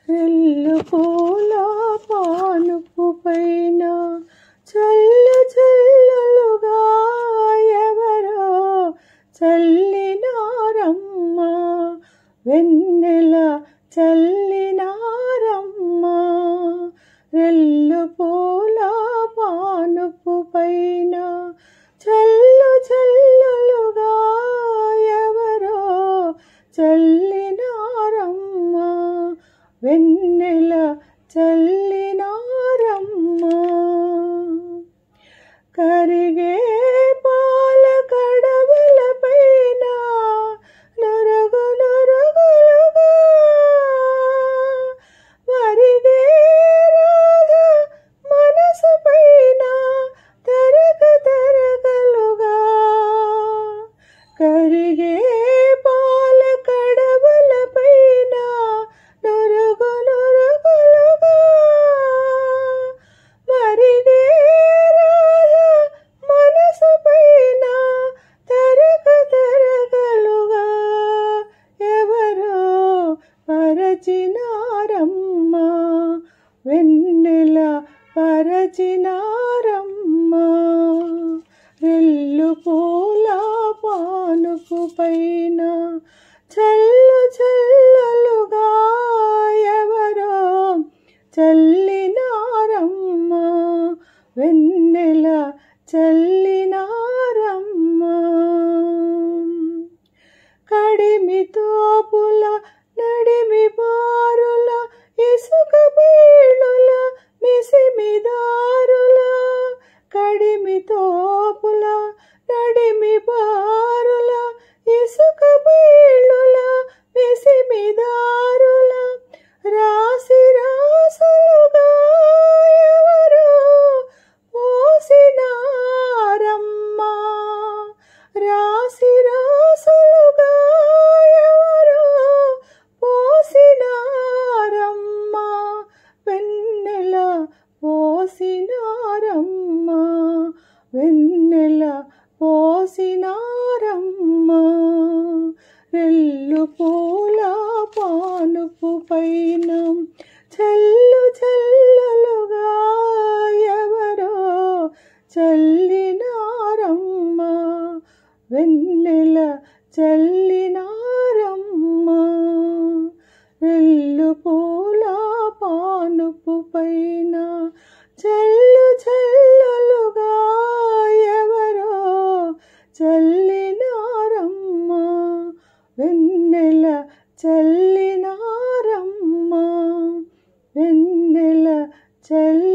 రెల్లు పూల పానుపు పైన చల్లు చల్లులుగా ఎవరో చల్లినారమ్మ, వెన్నెల చల్లినారమ్మ. రెల్లు పూల పానుపు పైన చల్లు చల్లులుగా ఎవరో చల్లినారమ్మ, వెన్నెల చల్లినారమ్మ. కరిగే పాల కడవల పైన నొరగు నొరుగులుగా మరిగే రాగ మనసు పైన తరగ తరగలుగా. కరిగే పాల కడవల పైన నొరగు నొరుగులుగా మరిగే రాగ మనసు పైన తరగ తరగలుగా. ఎవరో పరచినారమ్మ, వెన్నెల పరచినారమ్మ. రెల్లు పూల పానుపు పైన చల్లు చల్లులుగా ఎవరో చల్లినారమ్మ, వెన్నెల చల్లినారమ్మ. కడిమి తోపుల నడిమి బారుల ఇసుక బీళ్ళుల మిసిమిదారుల. కడిమి తోపుల నడిమి బారుల ఇసుక బీళ్ళుల మిసిమిదారుల. రాసి రాసులుగా ఎవరో పోసినారమ్మ, రాసి రాసులుగా ఎవరో పోసినారమ్మ, వెన్నెల పోసినారమ్మ, వెన్నెల పోసినారమ్మ. రెల్లు పూల పానుపు పైన చల్లు చల్లులుగా ఎవరో చల్లినారమ్మ, వెన్నెల చల్లినారమ్మ. రెల్లు పూల పానుపు పైన చల్లు చల్లులుగా ఎవరో చల్లినారమ్మ, వెన్నెల చల్లినారమ్మ, వెన్నెల చల్లి